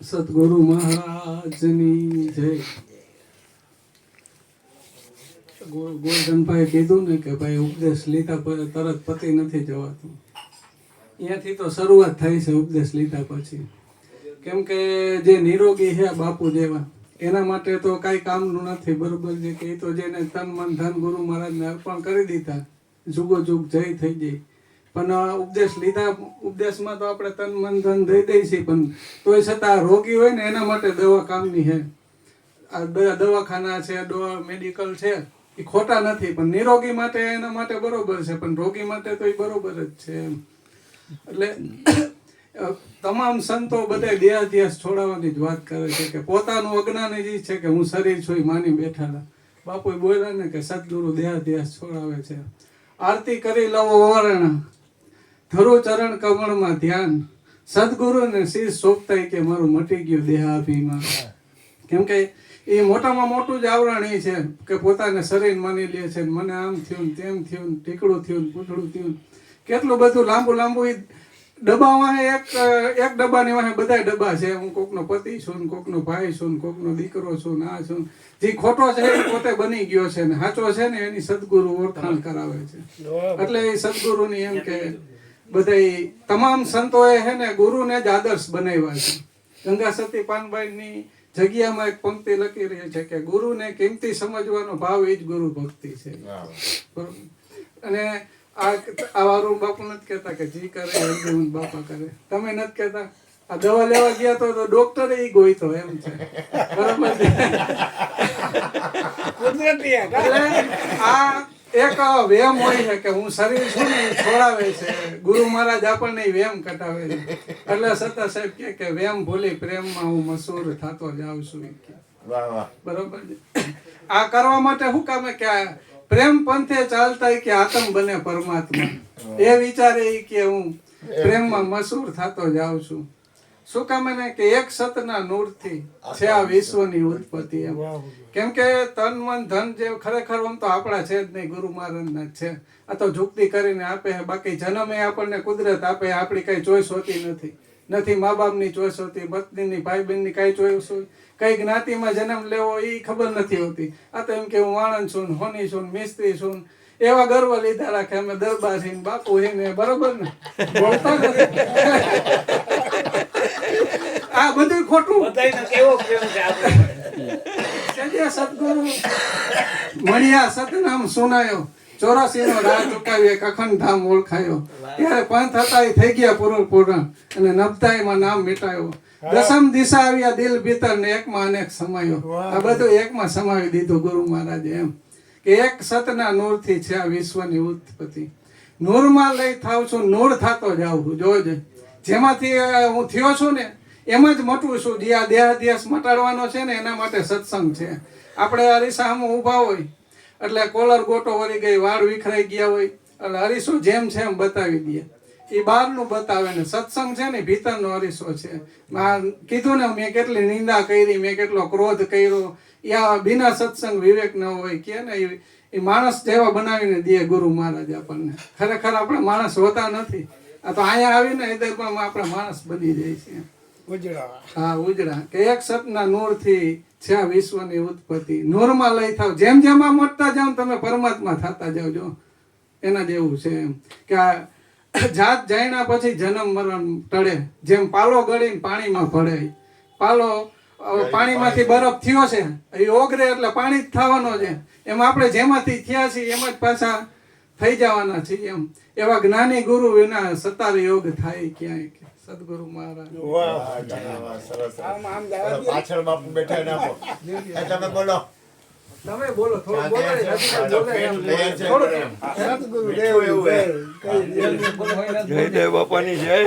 સદગુરુ મહારાજની જય. ગોરધનભાઈ કીધું ને કે ભાઈ ઉપદેશ લીધા પછી તરત પતિ નથી જવાતું. અહીંયાથી તો શરૂઆત થાય છે ઉપદેશ લીધા પછી. કેમ કે જે નિરોગી છે બાપુ જેવા એના માટે તો કાંઈ કામનું નથી, બરોબર છે કે એ તો જેને તન મન ધન ગુરુ મહારાજને અર્પણ કરી દીધા જુગો જુગ જય થઈ જાય. પણ ઉપદેશ લીધા, ઉપદેશમાં તો આપણે તન મન ધન દઈ દઈએ છીએ, પણ તોય છતાં રોગી હોય ને એના માટે દવા કામની છે. આ દવાખાના છે, મેડિકલ છે એ ખોટા નથી, પણ નિરોગી માટે એના માટે બરોબર છે, પણ રોગી માટે તો એ બરોબર જ છે એમ. એટલે તમામ સંતો બધા દેહાધ્યાસ છોડાવવાની જ વાત કરે છે કે પોતાનું અજ્ઞાન જ છે કે હું શરીર છું માની બેઠા. બાપુ બોલ્યા ને કે સદગુરુ દેહાધ્યાસ છોડાવે છે. આરતી કરી લવો વરણ, ધરું ચરણ કમળમાં ધ્યાન, સદગુરુને શીશ સોંપતા કે મારું મટી ગયું દેહાભિમાન. કેમ કે એ મોટામાં મોટું જ આવરણ એ છે કે પોતાને શરીર માની લે છે. મને આમ થયું, તેમ થયું, ટીકડું થયું, પૂંછડું થયું, કેટલું બધું લાંબુ લાંબુ. ડબ્બામાં એક ડબ્બાની વાહે બધા ડબ્બા છે. હું કોકનો પતિ છું, કોકનો ભાઈ છું, કોકનો દીકરો છું, આ છું. જે ખોટો છે એ પોતે બની ગયો છે ને સાચો છે ને એની સદગુરુ ઓળખાણ કરાવે છે. એટલે એ સદગુરુની એમ કે બધા તમામ સંતોએ છે ને ગુરુને જ આદર્શ બનાવ્યા છે. ગંગા સતી પાનબાઈની જગ્યામાં એક પંક્તિ લખી રહી છે કે ગુરુને કિંમતી સમજવાનો ભાવ એ જ ગુરુ ભક્તિ છે. બરોબર. અને આ વારું બાપુ નથી કહેતા કે જી કરે હરદેવન બાપા કરે. તમે નથી કહેતા આ દવા લેવા ગયા તો ડોક્ટર એ ગોઈતો એમ છે. બરોબર છે. એટલે આ એક વેમ હોય છે કે હું શરીર છું ને છોડાવે છે. ગુરુ મહારાજ આપણને વેમ કટાવે છે. એટલે સત્તા સાહેબ કે વેમ ભૂલી પ્રેમમાં હું મસૂર થતો જાઉં છું. બરોબર છે. આ કરવા માટે શું કામે કે પ્રેમ પંથે ચાલતા કે આત્મ બને પરમાત્મા. એ વિચારે કે હું પ્રેમમાં મસૂર થતો જાઉં છું. શું કામે ને કે એક સતના નૂરથી છે આ વિશ્વની ઉત્પત્તિ એમ. કેમ કે તન મન ધન જે ખરેખર આમ તો આપણા છે જ નહીં, ગુરુ મહારાજના જ છે. આ તો ઝુકતી કરીને આપે. બાકી જન્મ એ આપણને કુદરત આપે, આપણી કઈ ચોઈસ હોતી નથી. મા બાપની ચોઈસ હોતી, પત્નીની, ભાઈ બહેનની કઈ ચોઈસ હોય, કઈ જ્ઞાતિમાં જન્મ લેવો એ ખબર નથી હોતી. આ તો એમ કે હું વાણંદ છું, હોની છું, મિસ્ત્રી છું, એવા ગર્વ લીધા રાખે અમે દરબાર છે બાપુ છે ને. બરોબર ને? બોલતા નથી. આ બધું ખોટું. સદગુરુ મળ્યા સતનામ સુનાયો, 84 નો રાહ ચુકાવી એક અખંડ ધામ ઓળખાયો. ત્યારે પંથ હતા એ થઈ ગયા પૂર્ણ અને નબતાઈમાં નામ મિટાયો. દસમ દિશા આવ્યા દિલ ભીતર ને એકમાં અનેક સમાયો. આ બધું એકમાં સમાવી દીધું ગુરુ મહારાજે એમ કે એક સતના નૂરથી છે આ વિશ્વની ઉત્પત્તિ. નૂરમાં લઈ થાવ છું, નૂર થતો જાઉં છું. જોજે જેમાંથી હું થયો છું ને એમાં જ મટવું છું. જે આ દેહાધ્યાસ મટાડવાનો છે ને એના માટે સત્સંગ છે. આપણે અરીસામાં ઊભા હોય એટલે કોલર ગોટો વળી ગઈ, વાળ વિખરાઈ ગયા હોય એટલે અરીસો જેમ છે એમ બતાવી દે. એ બહારનું બતાવે ને સત્સંગ છે ને ભીતરનો અરીસો છે. કીધું ને મેં કેટલી નિંદા કરી, મેં કેટલો ક્રોધ કર્યો. યા બિના સત્સંગ વિવેક ન હોય કે ને એ માણસ જેવા બનાવીને દે ગુરુ મહારાજ આપણને. ખરેખર આપણે માણસ હોતા નથી. આ તો અહીંયા આવીને હૃદયમાં આપણે માણસ બની જાય છે. હા, ઉજળા કે એક સતના નૂરથી છે આ વિશ્વની ઉત્પત્તિ. નૂરમાં લઈ થાવ. જેમ જેમ આ મોટતા જાવ તમે પરમાત્મા થતા જાવજો. એના જેવું છે એમ કે આ જાત જાણ્યા પછી જન્મ મરણ ટળે. જેમ પાલો ગળીને પાણીમાં ભળે. પાલો પાણીમાંથી બરફ થયો છે એ ઓગરે એટલે પાણી જ થવાનો છે. એમ આપણે જેમાંથી થયા છીએ એમ જ પાછા થઈ જવાના છીએ એમ. એવા જ્ઞાની ગુરુ વિના સતાર યોગ થાય ક્યાંય. સદગુરુ મહારાજ. પાછળ બાપુ બેઠા નાખો. તમે બોલો. તમે બોલો થોડું બોલો. જય બાપાની જય.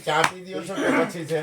ચા પી દો છો કે પછી છે?